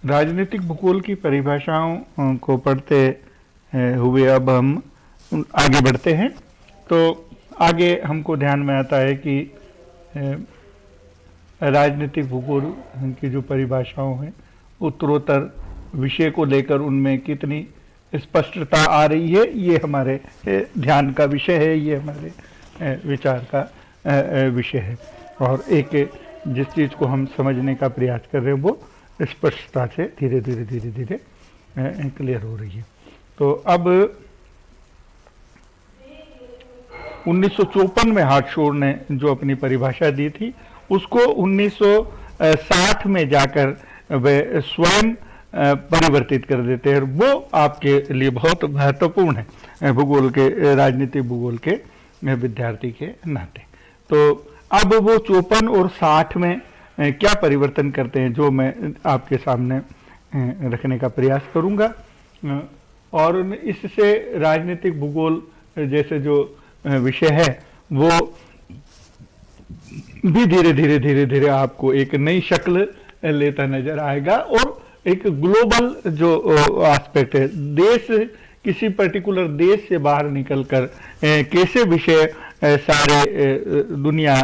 राजनीतिक भूगोल की परिभाषाओं को पढ़ते हुए अब हम आगे बढ़ते हैं। तो आगे हमको ध्यान में आता है कि राजनीतिक भूगोल की जो परिभाषाओं हैं उत्तरोत्तर विषय को लेकर उनमें कितनी स्पष्टता आ रही है, ये हमारे ध्यान का विषय है, ये हमारे विचार का विषय है। और एक जिस चीज़ को हम समझने का प्रयास कर रहे हैं वो स्पष्टता से धीरे धीरे क्लियर हो रही है। तो अब 1954 में हार्टशोर ने जो अपनी परिभाषा दी थी उसको 1960 में जाकर वे स्वयं परिवर्तित कर देते हैं। वो आपके लिए बहुत महत्वपूर्ण है भूगोल के, राजनीतिक भूगोल के विद्यार्थी के नाते। तो अब वो 54 और 60 में क्या परिवर्तन करते हैं जो मैं आपके सामने रखने का प्रयास करूंगा, और इससे राजनीतिक भूगोल जैसे जो विषय है वो भी धीरे धीरे आपको एक नई शक्ल लेता नजर आएगा। और एक ग्लोबल जो एस्पेक्ट है, देश, किसी पर्टिकुलर देश से बाहर निकलकर कैसे विषय सारे दुनिया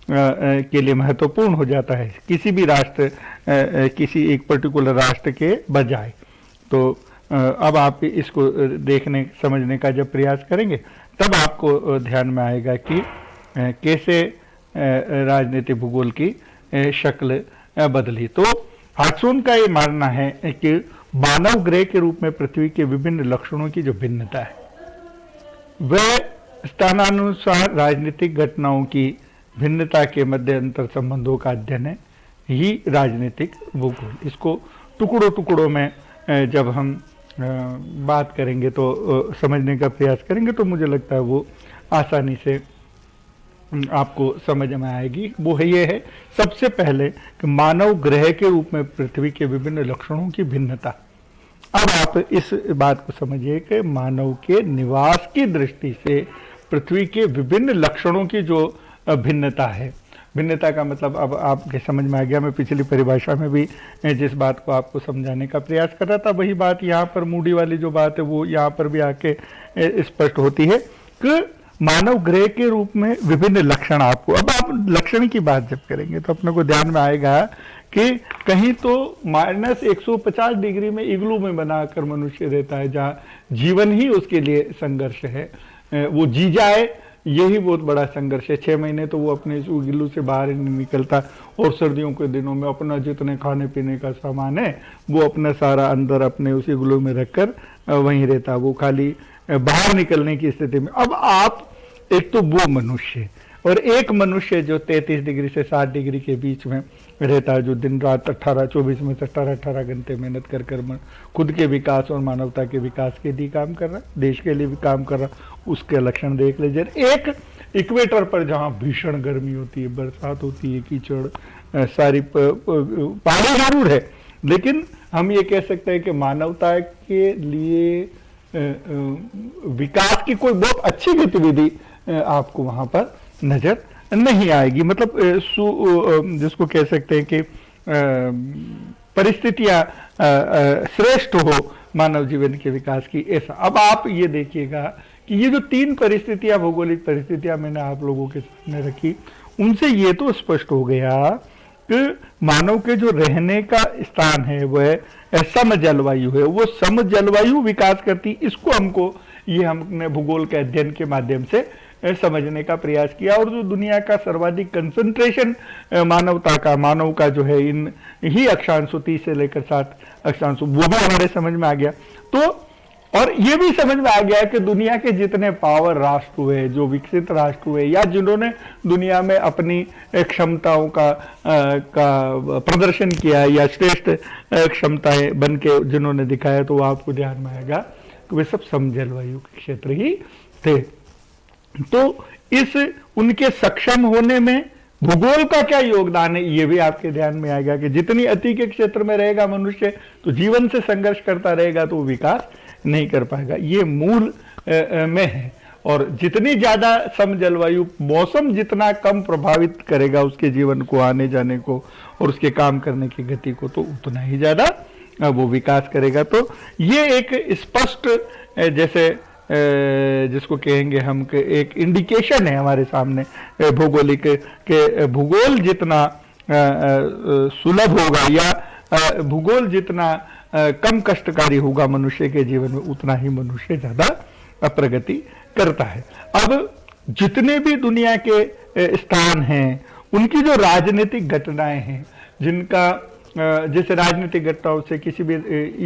के लिए महत्वपूर्ण हो जाता है, किसी भी राष्ट्र, किसी एक पर्टिकुलर राष्ट्र के बजाय। तो अब आप इसको देखने समझने का जब प्रयास करेंगे तब आपको ध्यान में आएगा कि कैसे राजनीतिक भूगोल की शक्ल बदली। तो हार्टशोर का ये मानना है कि मानव ग्रह के रूप में पृथ्वी के विभिन्न लक्षणों की जो भिन्नता है वह स्थानानुसार राजनीतिक घटनाओं की भिन्नता के मध्य अंतर संबंधों का अध्ययन है ही राजनीतिक भूगोल। इसको टुकड़ों टुकड़ों में जब हम बात करेंगे तो समझने का प्रयास करेंगे तो मुझे लगता है वो आसानी से आपको समझ में आएगी। वो है ये है सबसे पहले कि मानव ग्रह के रूप में पृथ्वी के विभिन्न लक्षणों की भिन्नता। अब आप इस बात को समझिए कि मानव के निवास की दृष्टि से पृथ्वी के विभिन्न लक्षणों की जो भिन्नता है, भिन्नता का मतलब अब आपके समझ में आ गया। मैं पिछली परिभाषा में भी जिस बात को आपको समझाने का प्रयास कर रहा था वही बात यहाँ पर, मूडी वाली जो बात है वो यहाँ पर भी आके स्पष्ट होती है कि मानव ग्रह के रूप में विभिन्न लक्षण आपको, अब आप लक्षण की बात जब करेंगे तो अपने को ध्यान में आएगा कि कहीं तो -150 डिग्री में इग्लू में बनाकर मनुष्य रहता है जहाँ जीवन ही उसके लिए संघर्ष है, वो जी जाए यही बहुत बड़ा संघर्ष है। 6 महीने तो वो अपने इग्लू से बाहर ही नहीं निकलता, और सर्दियों के दिनों में अपना जितने खाने पीने का सामान है वो अपना सारा अंदर अपने उस इग्लू में रखकर वहीं रहता, वो खाली बाहर निकलने की स्थिति में। अब आप एक तो वो मनुष्य और एक मनुष्य जो 33 डिग्री से 60 डिग्री के बीच में रहता है, जो दिन रात 24 में से 18 घंटे मेहनत कर खुद के विकास और मानवता के विकास के लिए काम कर रहा है, देश के लिए भी काम कर रहा, उसके लक्षण देख लीजिए। एक इक्वेटर पर जहाँ भीषण गर्मी होती है, बरसात होती है, कीचड़, सारी पानी जरूर है, लेकिन हम ये कह सकते हैं कि मानवता के लिए विकास की कोई बहुत अच्छी गतिविधि आपको वहां पर नजर नहीं आएगी। मतलब जिसको कह सकते हैं कि परिस्थितियां श्रेष्ठ हो मानव जीवन के विकास की, ऐसा। अब आप ये देखिएगा कि ये जो 3 परिस्थितियां, भौगोलिक परिस्थितियां मैंने आप लोगों के सामने रखी, उनसे ये तो स्पष्ट हो गया कि मानव के जो रहने का स्थान है वह सम जलवायु है, वो सम जलवायु विकास करती। इसको हमको ये हमने भूगोल के अध्ययन के माध्यम से समझने का प्रयास किया। और जो दुनिया का सर्वाधिक कंसंट्रेशन मानव का जो है इन ही अक्षांशों 30 से लेकर 60 अक्षांशों, वो भी हमारे समझ में आ गया। तो और ये भी समझ में आ गया कि दुनिया के जितने पावर राष्ट्र हुए, जो विकसित राष्ट्र हुए, या जिन्होंने दुनिया में अपनी क्षमताओं का प्रदर्शन किया या श्रेष्ठ क्षमताएं बन के जिन्होंने दिखाया, तो आपको ध्यान में आएगा कि वे सब सम जलवायु के क्षेत्र ही थे। तो इस उनके सक्षम होने में भूगोल का क्या योगदान है, ये भी आपके ध्यान में आएगा कि जितनी अति के क्षेत्र में रहेगा मनुष्य तो जीवन से संघर्ष करता रहेगा, तो वो विकास नहीं कर पाएगा। ये मूल में है। और जितनी ज्यादा सम जलवायु, मौसम जितना कम प्रभावित करेगा उसके जीवन को, आने जाने को और उसके काम करने की गति को, तो उतना ही ज्यादा वो विकास करेगा। तो ये एक स्पष्ट जैसे जिसको कहेंगे हम कि एक इंडिकेशन है हमारे सामने भौगोलिक के भूगोल जितना सुलभ होगा या भूगोल जितना कम कष्टकारी होगा मनुष्य के जीवन में, उतना ही मनुष्य ज्यादा प्रगति करता है। अब जितने भी दुनिया के स्थान हैं उनकी जो राजनीतिक घटनाएं हैं, जिनका जैसे राजनीतिक घटनाओं से किसी भी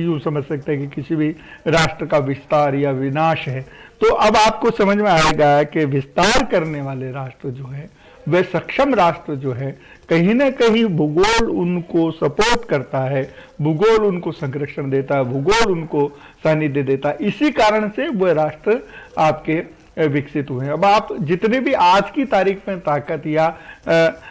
यूं समझ सकते हैं कि किसी भी राष्ट्र का विस्तार या विनाश है, तो अब आपको समझ में आएगा कि विस्तार करने वाले राष्ट्र जो है, वह सक्षम राष्ट्र जो है, कहीं ना कहीं भूगोल उनको सपोर्ट करता है, भूगोल उनको संरक्षण देता है, भूगोल उनको सानिध्य देता है। इसी कारण से वह राष्ट्र आपके विकसित हुए हैं। अब आप जितने भी आज की तारीख में ताकत या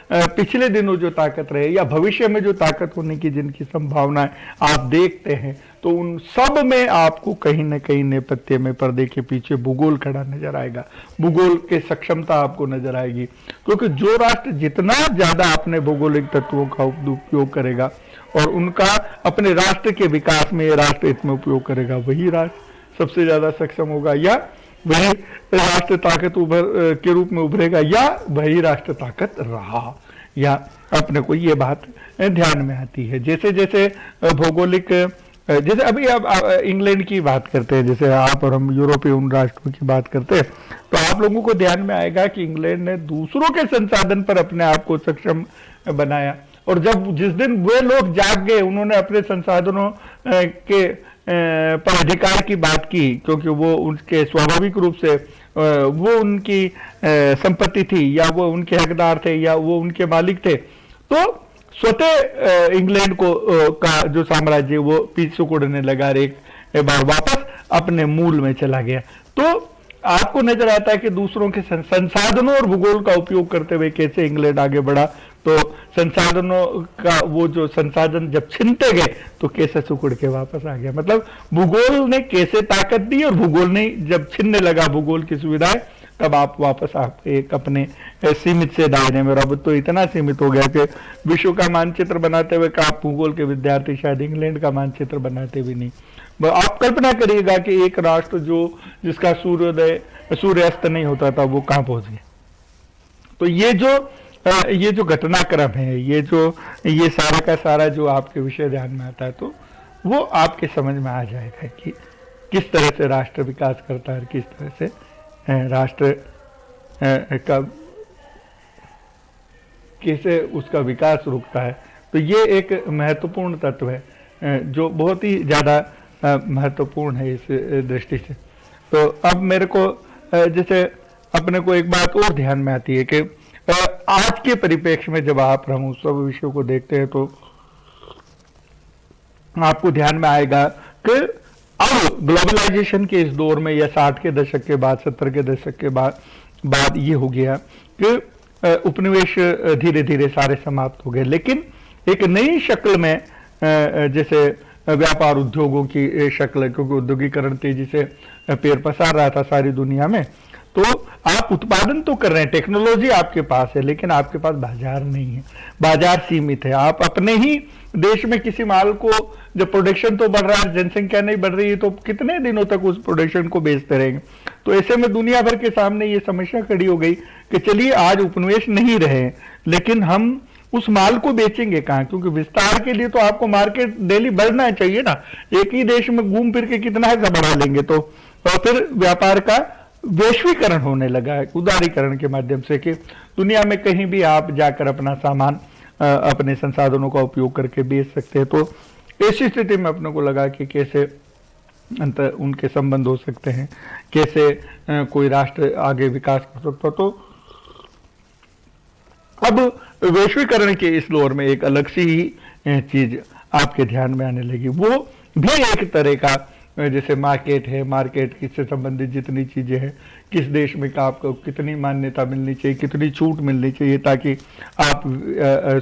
पिछले दिनों जो ताकत रहे या भविष्य में जो ताकत होने की जिनकी संभावनाएं आप देखते हैं, तो उन सब में आपको कहीं ना कहीं नेपथ्य में पर्दे के पीछे भूगोल खड़ा नजर आएगा, भूगोल के सक्षमता आपको नजर आएगी। क्योंकि जो राष्ट्र जितना ज्यादा अपने भौगोलिक तत्वों का उपयोग करेगा और उनका अपने राष्ट्र के विकास में, राष्ट्र हित में उपयोग करेगा, वही राष्ट्र सबसे ज्यादा सक्षम होगा, या वही राष्ट्र ताकत के रूप में उभरेगा, या वही राष्ट्र ताकत रहा। या अपने को ये बात ध्यान में आती है। जैसे जैसे भौगोलिक, जैसे अभी आप इंग्लैंड की बात करते हैं, जैसे आप और हम यूरोपीय उन राष्ट्रों की बात करते हैं, तो आप लोगों को ध्यान में आएगा कि इंग्लैंड ने दूसरों के संसाधन पर अपने आप को सक्षम बनाया। और जब जिस दिन वे लोग जाग गए, उन्होंने अपने संसाधनों के पर अधिकार की बात की, क्योंकि वो उनके स्वाभाविक रूप से वो उनकी संपत्ति थी, या वो उनके हकदार थे, या वो उनके मालिक थे, तो स्वतः इंग्लैंड को का जो साम्राज्य वो पीछे उड़ने लगा, एक बार वापस अपने मूल में चला गया। तो आपको नजर आता है कि दूसरों के संसाधनों और भूगोल का उपयोग करते हुए कैसे इंग्लैंड आगे बढ़ा। तो संसाधनों का वो जो संसाधन जब छीनते गए तो कैसे सिकुड़ के वापस आ गया। मतलब भूगोल ने कैसे ताकत दी, और भूगोल ने जब छीनने लगा भूगोल की सुविधाएं, तब आप वापस आप एक अपने सीमित से दायरे में। अब तो इतना सीमित हो गया कि विश्व का मानचित्र बनाते हुए आप भूगोल के विद्यार्थी शायद इंग्लैंड का मानचित्र बनाते भी नहीं। आप कल्पना करिएगा कि एक राष्ट्र जिसका सूर्यास्त नहीं होता था, वो कहां पहुंच गया। तो ये जो घटनाक्रम है, ये सारा का सारा जो आपके विषय ध्यान में आता है, तो वो आपके समझ में आ जाएगा कि किस तरह से राष्ट्र विकास करता है, किस तरह से राष्ट्र का कैसे उसका विकास रुकता है। तो ये एक महत्वपूर्ण तत्व है जो बहुत ही ज्यादा महत्वपूर्ण है इस दृष्टि से। तो अब मेरे को जैसे अपने को एक बात और ध्यान में आती है कि आज के परिप्रेक्ष्य में जब आप हम उस सब विषयों को देखते हैं, तो आपको ध्यान में आएगा कि अब ग्लोबलाइजेशन के इस दौर में, या 60 के दशक के बाद, 70 के दशक के बाद ये हो गया कि उपनिवेश धीरे धीरे सारे समाप्त हो गए, लेकिन एक नई शक्ल में, जैसे व्यापार उद्योगों की शक्ल, क्योंकि औद्योगिकरण तेजी से पैर पसार रहा था सारी दुनिया में। तो आप उत्पादन तो कर रहे हैं, टेक्नोलॉजी आपके पास है, लेकिन आपके पास बाजार नहीं है, बाजार सीमित है। आप अपने ही देश में किसी माल को, जब प्रोडक्शन तो बढ़ रहा है, जनसंख्या नहीं बढ़ रही है, तो कितने दिनों तक उस प्रोडक्शन को बेचते रहेंगे। तो ऐसे में दुनिया भर के सामने ये समस्या खड़ी हो गई कि चलिए आज उपनिवेश नहीं रहे, लेकिन हम उस माल को बेचेंगे कहाँ, क्योंकि विस्तार के लिए तो आपको मार्केट डेली बढ़ना चाहिए ना। एक ही देश में घूम फिर के कितना है बढ़ा लेंगे, तो और फिर व्यापार का वैश्वीकरण होने लगा है उदारीकरण के माध्यम से, कि दुनिया में कहीं भी आप जाकर अपना सामान अपने संसाधनों का उपयोग करके बेच सकते हैं। तो ऐसी स्थिति में अपने को लगा कि कैसे अंतर उनके संबंध हो सकते हैं, कैसे कोई राष्ट्र आगे विकास कर सकता। तो अब वैश्वीकरण के इस दौर में एक अलग सी ही चीज आपके ध्यान में आने लगी, वो भी एक तरह का जैसे मार्केट है, मार्केट से संबंधित जितनी चीजें हैं, किस देश में आपको कितनी मान्यता मिलनी चाहिए, कितनी छूट मिलनी चाहिए, ताकि आप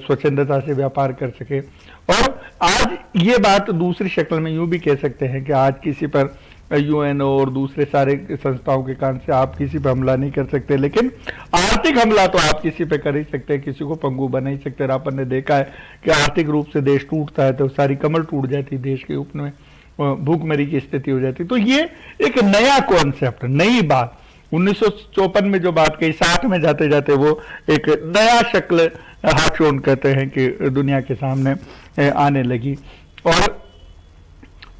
स्वच्छंदता से व्यापार कर सके। और आज ये बात दूसरी शक्ल में यूं भी कह सकते हैं कि आज किसी पर यूएनओ और दूसरे सारे संस्थाओं के कारण से आप किसी पे हमला नहीं कर सकते, लेकिन आर्थिक हमला तो आप किसी पे कर ही सकते हैं, किसी को पंगु बना ही सकते हैं। अपन ने देखा है कि आर्थिक रूप से देश टूटता है तो सारी कमर टूट जाती, देश के ऊपर में भूखमरी की स्थिति हो जाती। तो ये एक नया कॉन्सेप्ट, नई बात 1954 में जो बात कही, 60 में जाते जाते वो एक नया शक्ल हाक्सोन कहते हैं कि दुनिया के सामने आने लगी। और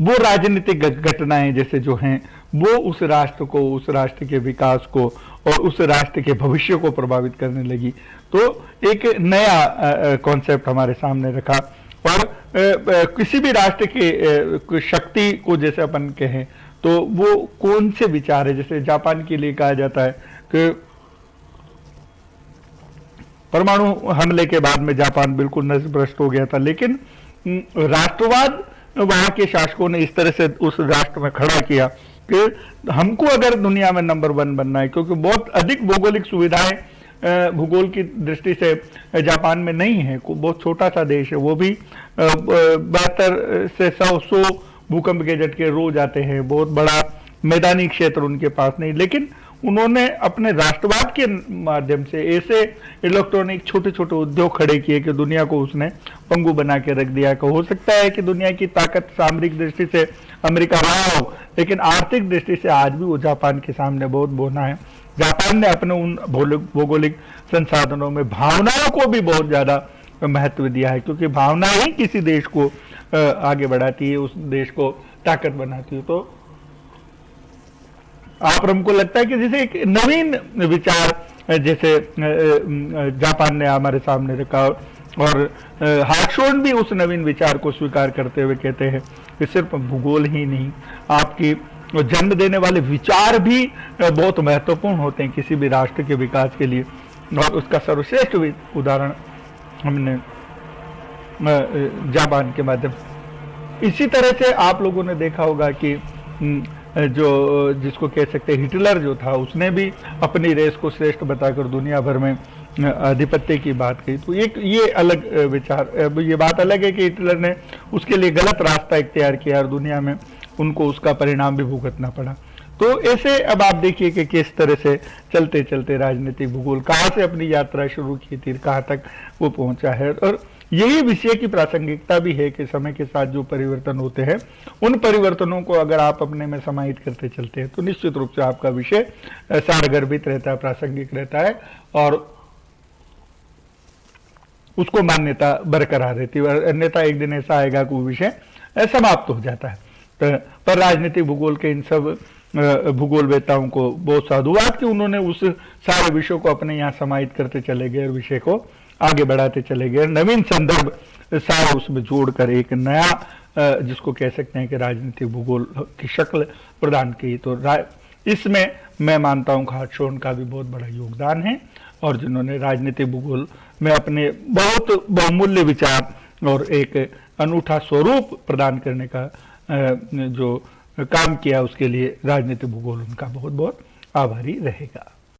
वो राजनीतिक घटनाएं जैसे जो हैं वो उस राष्ट्र को, उस राष्ट्र के विकास को और उस राष्ट्र के भविष्य को प्रभावित करने लगी। तो एक नया कॉन्सेप्ट हमारे सामने रखा। और किसी भी राष्ट्र की शक्ति को जैसे अपन कहें तो वो कौन से विचार है, जैसे जापान के लिए कहा जाता है कि परमाणु हमले के बाद में जापान बिल्कुल नष्ट हो गया था, लेकिन राष्ट्रवाद वहां के शासकों ने इस तरह से उस राष्ट्र में खड़ा किया कि हमको अगर दुनिया में नंबर 1 बनना है, क्योंकि बहुत अधिक भौगोलिक सुविधाएं भूगोल की दृष्टि से जापान में नहीं है, बहुत छोटा सा देश है, वो भी 72 से 100 भूकंप के झटके रोज आते हैं, बहुत बड़ा मैदानी क्षेत्र उनके पास नहीं, लेकिन उन्होंने अपने राष्ट्रवाद के माध्यम से ऐसे इलेक्ट्रॉनिक छोटे छोटे उद्योग खड़े किए कि दुनिया को उसने पंगु बना के रख दिया। हो सकता है कि दुनिया की ताकत सामरिक दृष्टि से अमेरिका रहा हो, लेकिन आर्थिक दृष्टि से आज भी वो जापान के सामने बहुत बौना है। जापान ने अपने उन भौगोलिक संसाधनों में भावनाओं को भी बहुत ज्यादा महत्व दिया है, क्योंकि भावना ही किसी देश को आगे बढ़ाती है, उस देश को ताकत बनाती है। तो आप हमको लगता है कि जैसे एक नवीन विचार जैसे जापान ने हमारे सामने रखा, और हाक्सोन भी उस नवीन विचार को स्वीकार करते हुए कहते हैं कि सिर्फ भूगोल ही नहीं, आपकी जन्म देने वाले विचार भी बहुत महत्वपूर्ण होते हैं किसी भी राष्ट्र के विकास के लिए। और उसका सर्वश्रेष्ठ उदाहरण हमने जापान के माध्यम से। इसी तरह से आप लोगों ने देखा होगा कि जो जिसको कह सकते हैं हिटलर जो था, उसने भी अपनी रेस को श्रेष्ठ बताकर दुनिया भर में आधिपत्य की बात कही। तो एक ये अलग विचार, ये बात अलग है कि हिटलर ने उसके लिए गलत रास्ता इख्तियार किया और दुनिया में उनको उसका परिणाम भी भुगतना पड़ा। तो ऐसे अब आप देखिए कि किस तरह से चलते चलते राजनीतिक भूगोल कहाँ से अपनी यात्रा शुरू की थी, कहाँ तक वो पहुंचा है। और यही विषय की प्रासंगिकता भी है कि समय के साथ जो परिवर्तन होते हैं, उन परिवर्तनों को अगर आप अपने में समाहित करते चलते हैं तो निश्चित रूप से आपका विषय सारगर्भित रहता है, प्रासंगिक रहता है और उसको मान्यता बरकरार रहती है। अन्यथा एक दिन ऐसा आएगा कि विषय समाप्त हो जाता है। पर राजनीतिक भूगोल के इन सब भूगोलवेताओं को बहुत साधुवाद कि उन्होंने उस सारे विषय को अपने यहाँ समाहित करते चले गए और विषय को आगे बढ़ाते चले गए, नवीन संदर्भ सारा उसमें जोड़कर एक नया जिसको कह सकते हैं कि राजनीतिक भूगोल की शक्ल प्रदान की। तो इसमें मैं मानता हूँ हाक्सोन का भी बहुत बड़ा योगदान है, और जिन्होंने राजनीतिक भूगोल में अपने बहुत बहुमूल्य विचार और एक अनूठा स्वरूप प्रदान करने का जो काम किया, उसके लिए राजनीतिक भूगोल उनका बहुत बहुत आभारी रहेगा।